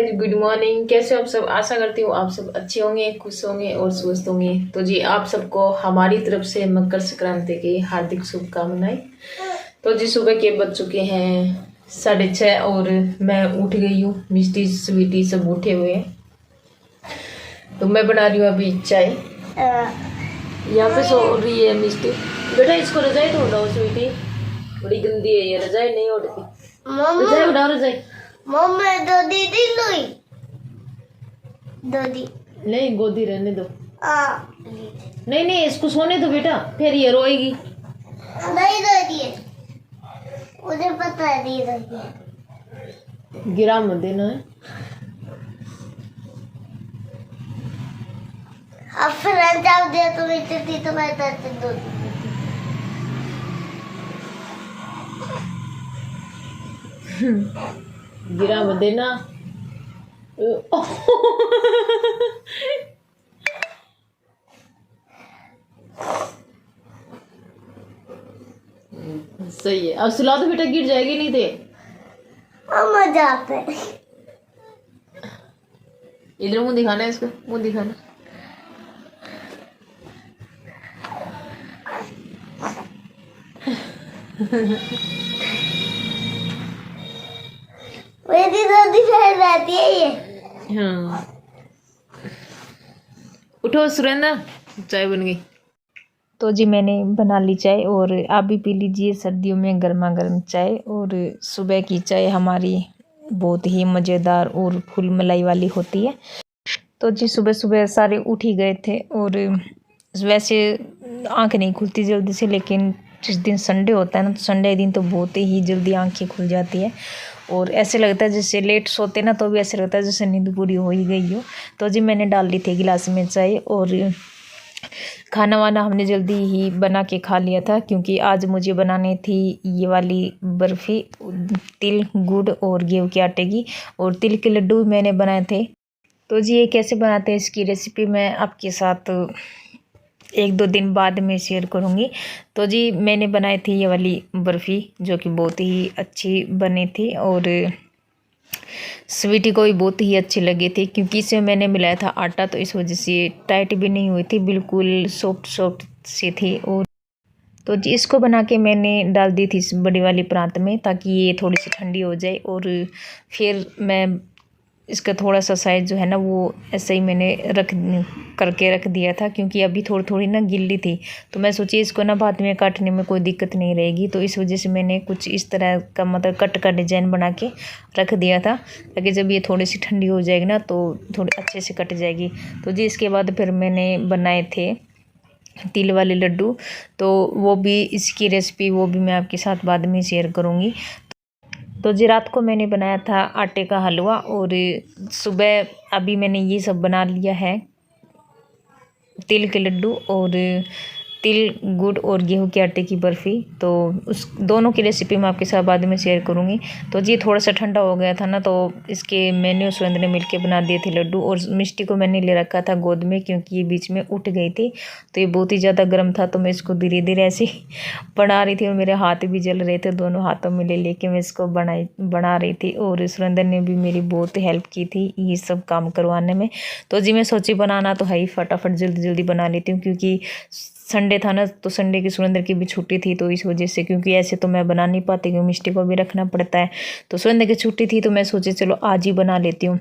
Guys, good morning. कैसे हो आप सब? आशा करती हूँ आप सब अच्छे होंगे, खुश होंगे और स्वस्थ होंगे। तो जी आप सबको हमारी तरफ से मकर संक्रांति की हार्दिक शुभकामनाएं। तो जी सुबह के बज चुके हैं 6:30 और मैं उठ गई हूँ। मिष्टी स्वीटी सब उठे हुए हैं, तो मैं बना रही हूँ अभी चाय। यहाँ पे सो रही है मिष्टी। बेटा इसको रजाई तो उठाओ स्वीटी, बड़ी गंदी है ये रजाई, नहीं उठती। रजाई उठाओ, रजाई। मम्मी दो दीदी लोई दो नहीं गोदी रहने दो। नहीं नहीं इसको सोने दो बेटा, फिर ये रोएगी। नहीं दो दिए, मुझे पता है नहीं दो दिए। गिरा मत देना है। अब फिर अंजाम दिया तो मैं थी तो मैं दर्द दो गिरा मत देना। सही है, अब सुला दो बेटा, गिर जाएगी नहीं दे। मजा आता है। इधर मुंह दिखाना है, इसको मुंह दिखाना। मेरी दादी फैल रहती है ये। हाँ उठो सुरेंद्र, चाय बन गई। तो जी मैंने बना ली चाय और आप भी पी लीजिए सर्दियों में गर्मा गर्म चाय। और सुबह की चाय हमारी बहुत ही मज़ेदार और फुल मलाई वाली होती है। तो जी सुबह सुबह सारे उठ ही गए थे और वैसे आंख नहीं खुलती जल्दी से, लेकिन जिस दिन संडे होता है ना, तो संडे दिन तो बहुत ही जल्दी आंखें खुल जाती है और ऐसे लगता है जैसे लेट सोते ना तो भी ऐसे लगता है जैसे नींद पूरी हो ही गई हो। तो जी मैंने डाल ली थी गिलास में चाय और खाना वाना हमने जल्दी ही बना के खा लिया था, क्योंकि आज मुझे बनानी थी ये वाली बर्फ़ी तिल गुड़ और गेहूं के आटे की, और तिल के लड्डू मैंने बनाए थे। तो जी ये कैसे बनाते हैं इसकी रेसिपी मैं आपके साथ 1-2 दिन बाद में शेयर करूँगी। तो जी मैंने बनाई थी ये वाली बर्फ़ी जो कि बहुत ही अच्छी बनी थी और स्वीटी को भी बहुत ही अच्छी लगी थी, क्योंकि इसमें मैंने मिलाया था आटा, तो इस वजह से टाइट भी नहीं हुई थी, बिल्कुल सॉफ्ट सॉफ्ट सी थी। और तो जी इसको बना के मैंने डाल दी थी इस बड़ी वाली परात में, ताकि ये थोड़ी सी ठंडी हो जाए। और फिर मैं इसका थोड़ा सा साइज़ जो है ना वो ऐसे ही मैंने रख दिया था, क्योंकि अभी थोड़ी थोड़ी ना गिल्ली थी, तो मैं सोची इसको ना बाद में काटने में कोई दिक्कत नहीं रहेगी। तो इस वजह से मैंने कुछ इस तरह का मतलब कट का डिज़ाइन बना के रख दिया था, ताकि जब ये थोड़ी सी ठंडी हो जाएगी ना तो थोड़ी अच्छे से कट जाएगी। तो जी इसके बाद फिर मैंने बनाए थे तिल वाले लड्डू, तो वो भी इसकी रेसिपी वो भी मैं आपके साथ बाद में शेयर करूँगी। तो जी रात को मैंने बनाया था आटे का हलवा और सुबह अभी मैंने ये सब बना लिया है, तिल के लड्डू और तिल गुड़ और गेहूं के आटे की बर्फ़ी। तो उस दोनों की रेसिपी मैं आपके साथ बाद में शेयर करूंगी। तो जी थोड़ा सा ठंडा हो गया था ना, तो इसके मैंने और सुरेंद्र ने मिलके बना दिए थे लड्डू, और मिष्टी को मैंने ले रखा था गोद में, क्योंकि ये बीच में उठ गई थी, तो ये बहुत ही ज़्यादा गर्म था, तो मैं इसको धीरे धीरे ऐसे बना रही थी और मेरे हाथ भी जल रहे थे, दोनों हाथों में ले लेके मैं इसको बना रही थी। और सुरेंद्र ने भी मेरी बहुत हेल्प की थी ये सब काम करवाने में। तो जी मैं सोची बनाना तो है ही, फटाफट जल्दी जल्दी बना लेती हूँ, क्योंकि संडे था ना, तो संडे की सुरेंद्र की भी छुट्टी थी, तो इस वजह से, क्योंकि ऐसे तो मैं बना नहीं पाती क्योंकि मिष्टी को भी रखना पड़ता है, तो सुरेंद्र की छुट्टी थी, तो मैं सोची चलो आज ही बना लेती हूँ।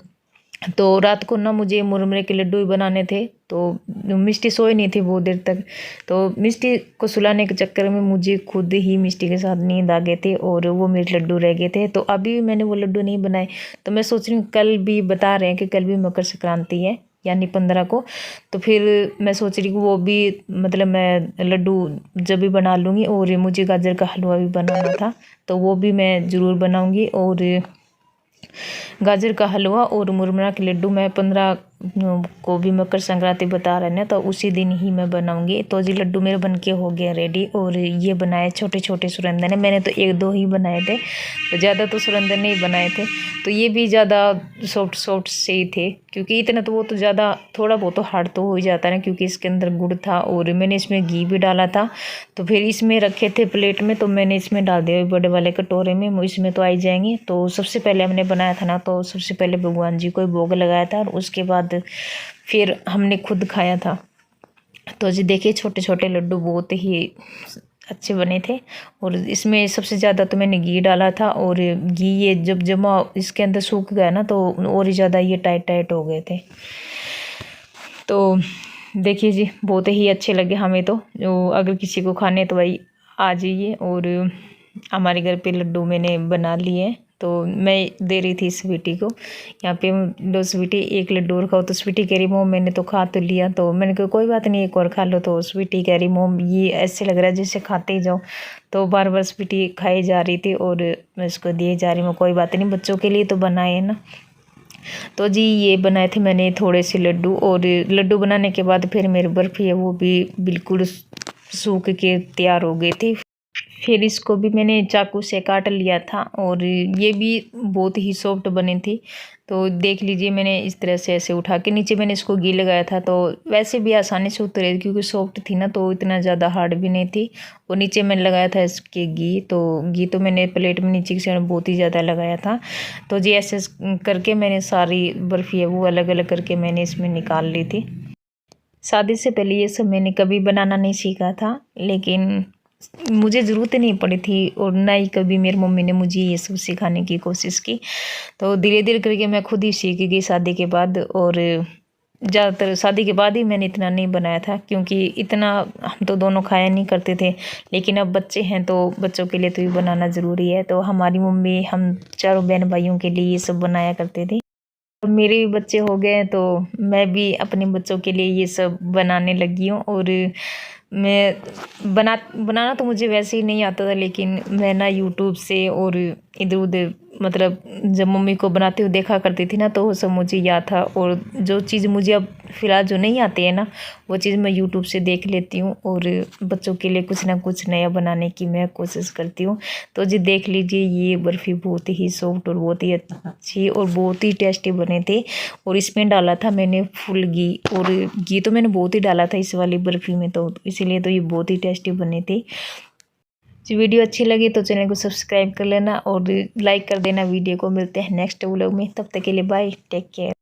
तो रात को ना मुझे मुरमुरे के लड्डू ही बनाने थे, तो मिष्टी सोई नहीं थी बहुत देर तक, तो मिष्टी को सुलाने के चक्कर में मुझे खुद ही मिष्टी के साथ नींद आ गए थे और वो मेरे लड्डू रह गए थे। तो अभी मैंने वो लड्डू नहीं बनाए, तो मैं सोच रही हूँ कल भी बता रहे हैं कि कल भी मकर संक्रांति है, यानी 15 को, तो फिर मैं सोच रही हूँ वो भी मतलब मैं लड्डू जब भी बना लूँगी। और मुझे गाजर का हलवा भी बनाना था, तो वो भी मैं ज़रूर बनाऊँगी। और गाजर का हलवा और मुरमुरा के लड्डू मैं 15 को भी मकर संक्रांति बता रहे हैं ना, तो उसी दिन ही मैं बनाऊंगी। तो जी लड्डू मेरे बन के हो गए रेडी। और ये बनाए छोटे छोटे सुरंदन है, मैंने तो 1-2 ही बनाए थे, तो ज़्यादा तो सुरंदन नहीं बनाए थे। तो ये भी ज़्यादा सॉफ्ट सॉफ्ट से ही थे, क्योंकि इतना तो वो तो ज़्यादा थोड़ा बहुत तो हार्ड तो हो ही जाता है ना, क्योंकि इसके अंदर गुड़ था और मैंने इसमें घी भी डाला था। तो फिर इसमें रखे थे प्लेट में, तो मैंने इसमें डाल दिया बड़े वाले कटोरे में, इसमें तो आई जाएंगे। तो सबसे पहले हमने बनाया था ना, तो सबसे पहले भगवान जी को भोग लगाया था और उसके बाद फिर हमने खुद खाया था। तो जी देखिए छोटे छोटे लड्डू बहुत ही अच्छे बने थे। और इसमें सबसे ज़्यादा तो मैंने घी डाला था, और घी ये जब जमा इसके अंदर सूख गया ना, तो और ही ज़्यादा ये टाइट टाइट हो गए थे। तो देखिए जी बहुत ही अच्छे लगे हमें तो। अगर किसी को खाने तो भाई आ जाइए। और हमारे घर पे लड्डू मैंने बना लिए, तो मैं दे रही थी स्वीटी को। यहाँ पे लो स्वीटी, एक लड्डू और खाओ। तो स्वीटी कह रही मोम मैंने तो खा तो लिया। तो मैंने कहा कोई बात नहीं, एक और खा लो। तो स्वीटी कह रही मोम ये ऐसे लग रहा है जैसे खाते ही जाओ। तो बार बार स्वीटी खाई जा रही थी और मैं उसको दिए जा रही हूँ। कोई बात नहीं, बच्चों के लिए तो बनाए है ना। तो जी ये बनाए थे मैंने थोड़े से लड्डू। और लड्डू बनाने के बाद फिर मेरी बर्फ़ी है वो भी बिल्कुल सूख के तैयार हो गई थी। फिर इसको भी मैंने चाकू से काट लिया था, और ये भी बहुत ही सॉफ्ट बनी थी। तो देख लीजिए मैंने इस तरह से ऐसे उठा के नीचे मैंने इसको घी लगाया था, तो वैसे भी आसानी से उतरे क्योंकि सॉफ्ट थी ना, तो इतना ज़्यादा हार्ड भी नहीं थी। और नीचे मैंने लगाया था इसके घी, तो घी तो मैंने प्लेट में नीचे की साइड बहुत ही ज़्यादा लगाया था। तो जी ऐसे करके मैंने सारी बर्फ़ी है वो अलग अलग करके मैंने इसमें निकाल ली थी। शादी से पहले ये सब मैंने कभी बनाना नहीं सीखा था, लेकिन मुझे ज़रूरत नहीं पड़ी थी, और ना ही कभी मेरी मम्मी ने मुझे ये सब सिखाने की कोशिश की। तो धीरे धीरे करके मैं खुद ही सीख गई शादी के बाद। और ज़्यादातर शादी के बाद ही मैंने इतना नहीं बनाया था, क्योंकि इतना हम तो दोनों खाया नहीं करते थे। लेकिन अब बच्चे हैं तो बच्चों के लिए तो ये बनाना ज़रूरी है। तो हमारी मम्मी हम चारों बहन भाइयों के लिए ये सब बनाया करते थे। अब मेरे भी बच्चे हो गए हैं, तो मैं भी अपने बच्चों के लिए ये सब बनाने लगी हूँ। और मैं बनाना तो मुझे वैसे ही नहीं आता था, लेकिन मैं ना यूट्यूब से और इधर उधर मतलब जब मम्मी को बनाते हुए देखा करती थी ना, तो वो सब मुझे याद था। और जो चीज़ मुझे अब फ़िलहाल जो नहीं आती है ना, वो चीज़ मैं यूट्यूब से देख लेती हूँ, और बच्चों के लिए कुछ ना कुछ नया बनाने की मैं कोशिश करती हूँ। तो जी देख लीजिए ये बर्फ़ी बहुत ही सॉफ्ट और बहुत ही अच्छी और बहुत ही टेस्टी बने थे। और इसमें डाला था मैंने फुल घी, और घी तो मैंने बहुत ही डाला था इस वाली बर्फ़ी में, तो इसीलिए तो ये बहुत ही टेस्टी बने थे। जो वीडियो अच्छी लगी तो चैनल को सब्सक्राइब कर लेना और लाइक कर देना वीडियो को। मिलते हैं नेक्स्ट व्लॉग में, तब तक के लिए बाय, टेक केयर।